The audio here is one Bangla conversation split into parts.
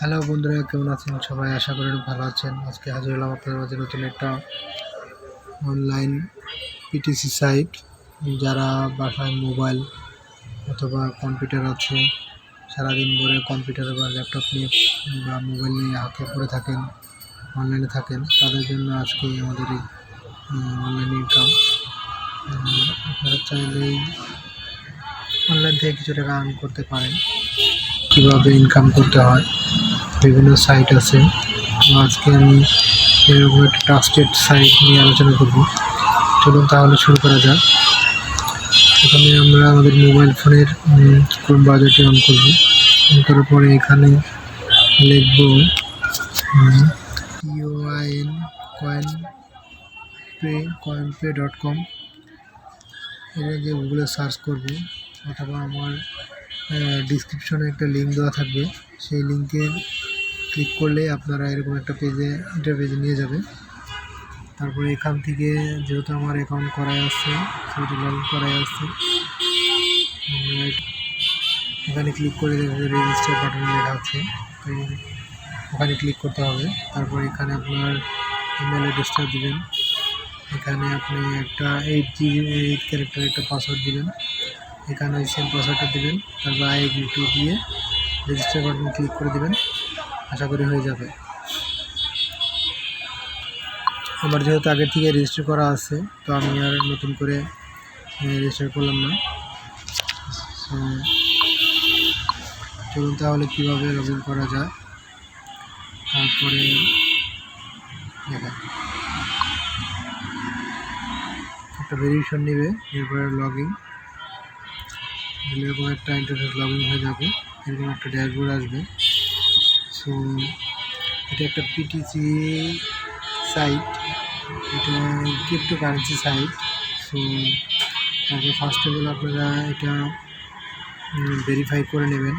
হ্যালো বন্ধুরা, কেমন আছেন সবাই? আশা করি ভালো আছেন। আজকে হাজির হলাম আপনাদের মাঝে নতুন একটা অনলাইন পিটিসি সাইট। যারা বাসায় মোবাইল অথবা কম্পিউটার আছে, সারাদিন ধরে কম্পিউটার বা ল্যাপটপ নিয়ে বা মোবাইল নিয়ে হাতে পড়ে থাকেন, অনলাইনে থাকেন, তাদের জন্য আজকে আমাদের এই অনলাইন ইনকাম। আপনারা চাইলেই অনলাইন থেকে কিছু টাকা আর্ন করতে পারেন। কীভাবে ইনকাম করতে হয়, বিভিন্ন সাইট আছে। আজকে আমি এরকম একটা ট্রাস্টেড সাইট নিয়ে আলোচনা করব। চলুন তাহলে শুরু করা যাক। প্রথমে আমরা আমাদের মোবাইল ফোনের ক্রোম ব্রাউজারটি অন করব। অন করার পরে এখানে লিখব coinpay.com। এটা যে গুগলে সার্চ করব, অথবা আমার ডিসক্রিপশনে একটা লিঙ্ক দেওয়া থাকবে, সেই লিঙ্কে ক্লিক করলে আপনারা এরকম একটা ইন্টারপেজে নিয়ে যাবে। তারপরে এখান থেকে যেহেতু আমার অ্যাকাউন্ট করাই আছে, সেটি লগ ইন করাই আছে, এখানে ক্লিক করে রেজিস্টার বাটন লেখা আছে, ওখানে ক্লিক করতে হবে। তারপর এখানে আপনার ইমেল অ্যাড্রেসটা দিবেন। এখানে আপনি একটা 8 ক্যারেক্টার একটা পাসওয়ার্ড দিবেন। এখানে ওই সেম পাসওয়ার্ডটা দিবেন। তারপর আই এগ্রি টু দিয়ে রেজিস্টার বাটন ক্লিক করে দিবেন। আশা করি হয়ে যাবে। আমার যেহেতু আগের থেকে রেজিস্টার করা আছে, তো আমি আর নতুন করে রেজিস্টার করলাম না। চলুন তাহলে কীভাবে লগ ইন করা যায়। তারপরে দেখা একটা ভেরিফিকেশন নেবে, এরপরে লগ ইন, এরকম একটা ইন্টারফেস লগ ইন হয়ে যাবে। এরকম একটা ড্যাশবোর্ড আসবে। সো এটা একটা পিটিসি সাইট, এটা ক্রিপ্টোকারেন্সি সাইট। সো তারপর ফার্স্ট অফ অল আপনারা এটা ভেরিফাই করে নেবেন।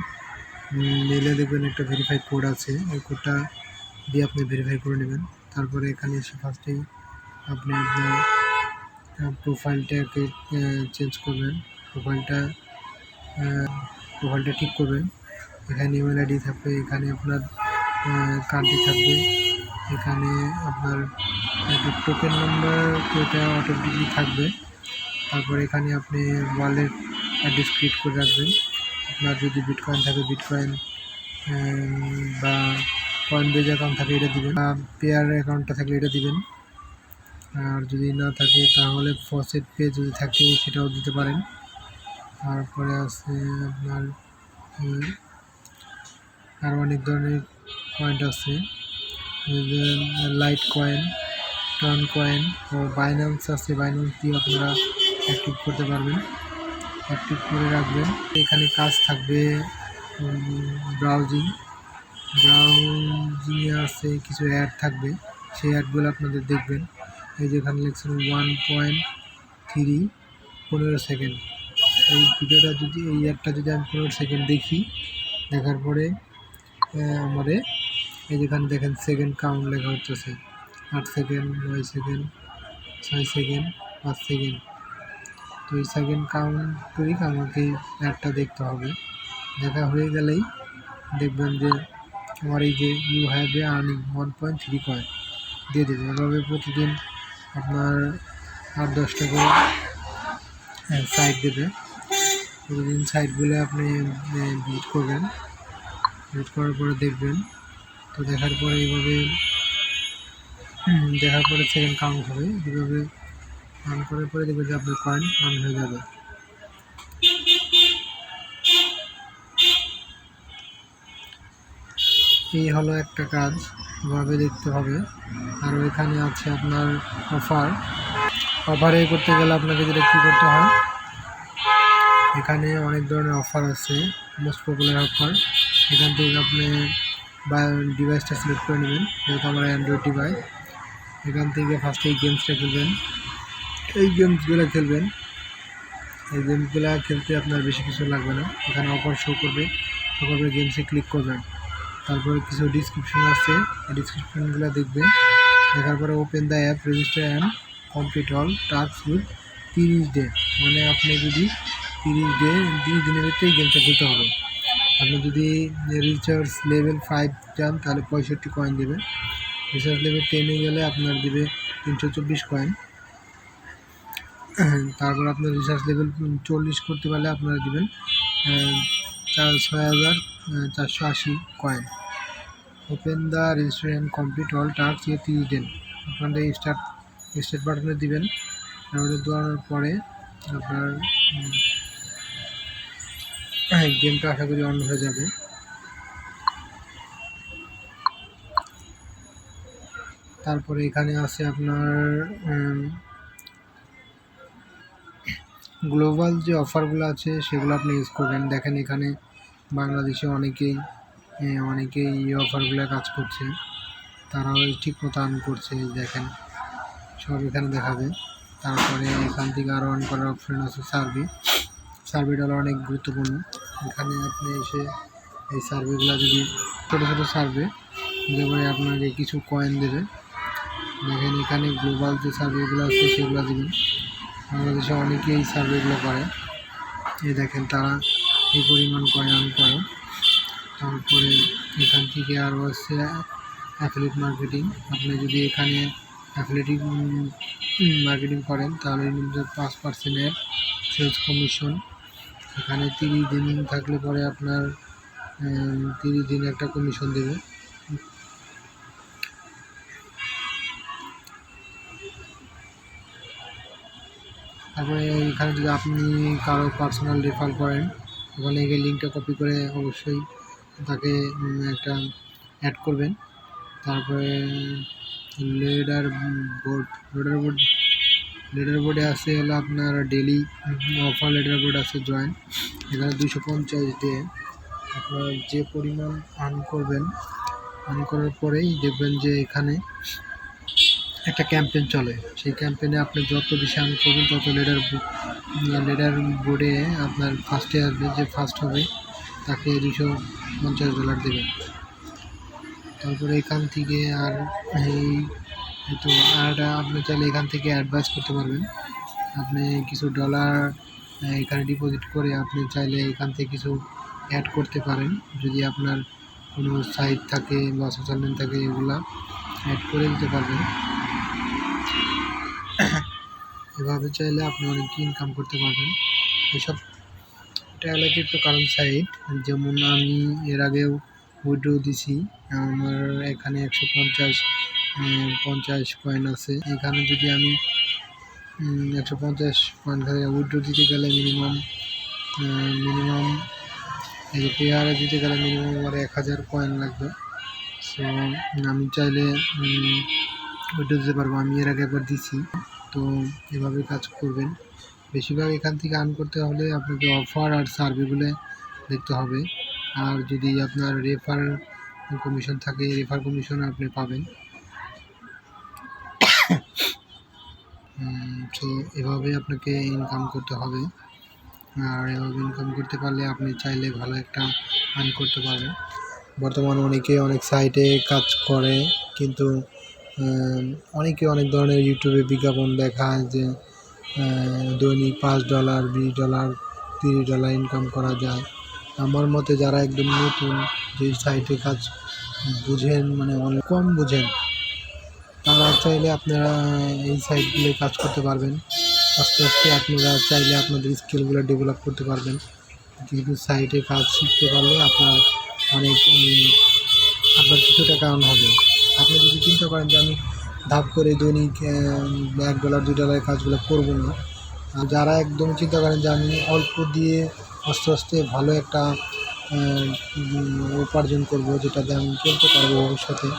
মেলে দেখবেন একটা ভেরিফাই কোড আছে, ওই কোডটা দিয়ে আপনি ভেরিফাই করে নেবেন। তারপরে এখানে এসে ফার্স্টেই আপনি আপনার প্রোফাইলটাকে চেঞ্জ করবেন, প্রোফাইলটা ঠিক করবেন। এখানে ইমেল আইডি থাকবে, এখানে আপনার কার্ডটি থাকবে, এখানে আপনার একটা টোকেন নাম্বার, এটা অটোমেটিকলি থাকবে। তারপর এখানে আপনি ওয়ালেট অ্যাড্রেস ক্রিয়েট করে রাখবেন। আপনার যদি বিটকয়েন থাকে বিটকয়েন, বা কয়েনবেজ অ্যাকাউন্ট থাকে এটা দিবেন, বা পেয়ার অ্যাকাউন্টটা থাকলে এটা দিবেন। আর যদি না থাকে তাহলে ফসেট পে যদি থাকে সেটাও দিতে পারেন। তারপরে আছে আপনার আরও অনেক ধরনের কয়েন আছে, লাইট কয়েন, টন কয়েন ও বাইন্যান্স আছে। বাইন্যান্স দিয়ে আপনারা অ্যাক্টিভ করতে পারবেন, অ্যাক্টিভ করে রাখবেন। এখানে কাজ থাকবে ব্রাউজিংয়ে আছে, কিছু অ্যাড থাকবে, সেই অ্যাডগুলো আপনাদের দেখবেন। এই যেখানে লিখছেন 1.3 15 সেকেন্ড। এই ভিডিওটা যদি, এই অ্যাডটা যদি আমি 15 সেকেন্ড দেখি, দেখার পরে আমাদের এই যেখানে দেখেন সেকেন্ড কাউন্ট লেখা হচ্ছে 8 সেকেন্ড, 9 সেকেন্ড, 6 সেকেন্ড, 5 সেকেন্ড। তো এই সেকেন্ড কাউন্ট করি আমাকে অ্যাডটা দেখতে হবে। দেখা হয়ে গেলেই দেখবেন যে আমার এই যে you have a earning 1.3 coin দিয়ে দেবে। এভাবে প্রতিদিন আপনার 8-10টা করে সাইট দেবে। প্রতিদিন সাইটগুলো আপনি ভিজিট করবেন, ভিজিট করার পরে দেখবেন। তো দেখার পরে এইভাবে দেখার পরে সেকেন্ড কাউন্ট হবে, এইভাবে অন করার পরে দেখবেন যে আপনার কয়েন অন হয়ে যাবে। এই হলো একটা কাজ, এভাবে দেখতে হবে। আর এখানে আছে আপনার অফারে করতে গেলে আপনাকে যেটা কী করতে হয়, এখানে অনেক ধরনের অফার আছে, মোস্ট পপুলার অফার। এখান থেকে আপনি ডিভাইসটা সিলেক্ট করে নেবেন, যেহেতু আমার অ্যান্ড্রয়েড ডিভাইস। এখান থেকে ফার্স্টে এই গেমসটা খেলবেন, এই গেমসগুলো খেলবেন। এই গেমসগুলো খেলতে আপনার বেশি কিছু লাগবে না, এখানে অফার শো করবে, গেমসে ক্লিক করবেন। তারপরে কিছু ডিসক্রিপশন আছে, এই ডিসক্রিপশনগুলো দেখবেন। দেখার পরে open the app, register and complete all task with 30 day. মানে আপনি যদি 30 দিনের ভিতরে এই গেমটা খেলতে হবে। আপনি যদি রিচার্জ লেভেল 5 যান তাহলে 65 কয়েন দেবে। রিচার্জ লেভেল 10-এ গেলে আপনার দেবে 324 কয়েন। তারপর আপনার রিচার্জ লেভেল 40 করতে পারলে আপনারা দেবেন 6,480 coin. Open the registration and complete all task ইয়ে 30 দিন। আপনাদের স্টার্ট বাটনে দিবেন। তারপরে দেওয়ার পরে আপনার গেমটা আশা করি অন হয়ে যাবে। তারপরে এখানে আছে আপনার গ্লোবাল যে অফারগুলো আছে সেগুলো আপনি ইউজ করবেন। দেখেন এখানে বাংলাদেশে অনেকেই এই অফারগুলো কাজ করছে, তারাও ঠিক মতো আর্ন করছে। দেখেন সব এখানে দেখাবে। তারপরে এখান থেকে আরও অন করার অপশন আছে সার্ভেটা অনেক গুরুত্বপূর্ণ। এখানে আপনি এসে এই সার্ভেগুলো যদি ছোটো সার্ভে যেমন আপনাকে কিছু কয়েন দেবে। দেখেন এখানে গ্লোবাল যে সার্ভেগুলো আছে সেগুলো দেবেন। বাংলাদেশে অনেকেই এই সার্ভেগুলো করে। এই দেখেন তারা এই পরিমাণ কয়েন আর্ন করে। তারপরে এখান থেকে আরও আছে অ্যাফিলিয়েট মার্কেটিং। আপনি যদি এখানে অ্যাফিলিয়েট মার্কেটিং করেন তাহলে 5% সেলস কমিশন। এখানে 30 দিন থাকলে পরে আপনার 30 দিন একটা কমিশন দেবে। তারপরে এখানে যদি আপনি কারো পার্সোনাল রেফার করেন, ওখানে গিয়ে লিঙ্কটা কপি করে অবশ্যই তাকে একটা অ্যাড করবেন। তারপরে লেডার বোর্ডে আছে হলো আপনার ডেলি অফার লেডার বোর্ড আছে জয়েন। এখানে 250 দিয়ে আপনার যে পরিমাণ আর্ন করবেন, আর্ন করার পরেই দেখবেন যে এখানে একটা ক্যাম্পেইন চলে। সেই ক্যাম্পেইনে আপনি যত বেশি আর্ন করবেন তত লেডার বোর্ডে আপনার ফার্স্টে আসবে, যে ফার্স্ট হবে তাকে $250 দেবেন। তারপরে এখান থেকে আর আপনি চাইলে এখান থেকে অ্যাডভাইস করতে পারবেন। আপনি কিছু ডলার এখানে ডিপোজিট করে আপনি চাইলে এখান থেকে কিছু অ্যাড করতে পারেন। যদি আপনার কোনো সাইট থাকে বা সোশ্যাল মিডিয়া থাকে এগুলা অ্যাড করে দিতে পারবেন। এভাবে চাইলে আপনি অনেক ইনকাম করতে পারবেন। এটা হলো ক্রিপ্টোকারেন্সি সাইট। যেমন আমি এর আগেও উইথড্র দিছি, আমার এখানে 150 কয়েন আছে। এখানে যদি আমি 150 কয়েন উইথড্র দিতে গেলে মিনিমাম পেয়ারে দিতে গেলে মিনিমাম আমার 1000 কয়েন লাগবে। সো আমি চাইলে উইথড্র দিতে পারবো। আমি এর আগে একবার দিছি। তো এভাবে কাজ করবেন। বেশিরভাগ এখান থেকে আর্ন করতে হলে আপনাকে অফার আর সার্ভেগুলো দেখতে হবে। আর যদি আপনার রেফার কমিশন থাকে, রেফার কমিশন আপনি পাবেন। তো এভাবে আপনাকে ইনকাম করতে হবে। আর এভাবে ইনকাম করতে পারলে আপনি চাইলে ভালো একটা আর্ন করতে পারবেন। বর্তমানে অনেক সাইটে কাজ করে, কিন্তু অনেকে অনেক ধরনের ইউটিউবে বিজ্ঞাপন দেখায় যে দৈনিক $5, $20, $30 ইনকাম করা যায়। আমার মতে যারা একদম নতুন, যে সাইটে কাজ বুঝেন, মানে অনেক কম বুঝেন, তারা চাইলে আপনারা এই সাইটগুলো কাজ করতে পারবেন। আস্তে আস্তে আপনারা চাইলে আপনাদের স্কিলগুলো ডেভেলপ করতে পারবেন। কিন্তু সাইটে কাজ শিখতে পারলে আপনার কিছু টাকা আর্ন হবে। আপনি যদি চিন্তা করেন যে আমি ধাপ করে দৈনিক $1, $2 কাজগুলো করবো না, যারা একদম চিন্তা করেন যে আমি অল্প দিয়ে আস্তে ভালো একটা উপার্জন করব, যেটাতে আমি চলতে পারবো ভবিষ্যতে।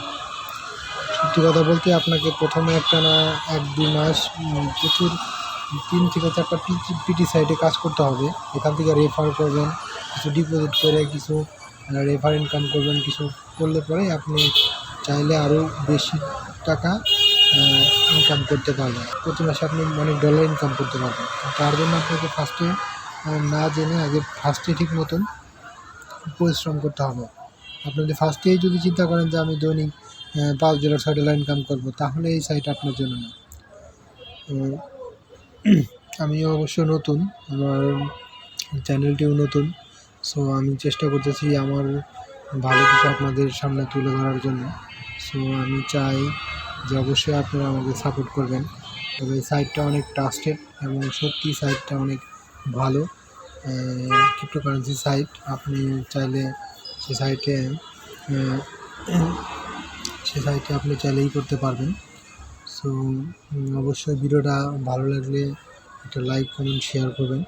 সত্যি কথা বলতে আপনাকে প্রথমে একটা না 1-2 মাস প্রচুর 3 থেকে 4টা পিটি সাইটে কাজ করতে হবে। এখান থেকে রেফার করবেন, কিছু ডিপোজিট করে কিছু রেফার ইনকাম করবেন। কিছু করলে পরে আপনি চাইলে আরও বেশি টাকা ইনকাম করতে পারবেন। প্রতি মাসে আপনি অনেক ডলার ইনকাম করতে পারবেন। তার জন্য আপনাকে ফার্স্টে না জেনে আগে ঠিক মতন পরিশ্রম করতে হবে। আপনি যদি ফার্স্টেই চিন্তা করেন যে আমি দৈনিক $5, $6 ইনকাম করব, তাহলে এই সাইট আপনার জন্য না। আমি অবশ্য নতুন, আমার চ্যানেলটিও নতুন। সো আমি চেষ্টা করতেছি আমার ভালো কিছু আপনাদের সামনে তুলে ধরার জন্য। সো আমি চাই যে অবশ্যই আপনারা আমাকে সাপোর্ট করবেন। তবে সাইটটা অনেক ট্রাস্টেড এবং সত্যি সাইটটা অনেক ভালো ক্রিপ্টোকারেন্সি সাইট। আপনি চাইলে সে সাইটে আপনি চাইলেই করতে পারবেন। সো অবশ্যই ভিডিওটা ভালো লাগলে একটা লাইক, কমেন্ট, শেয়ার করবেন।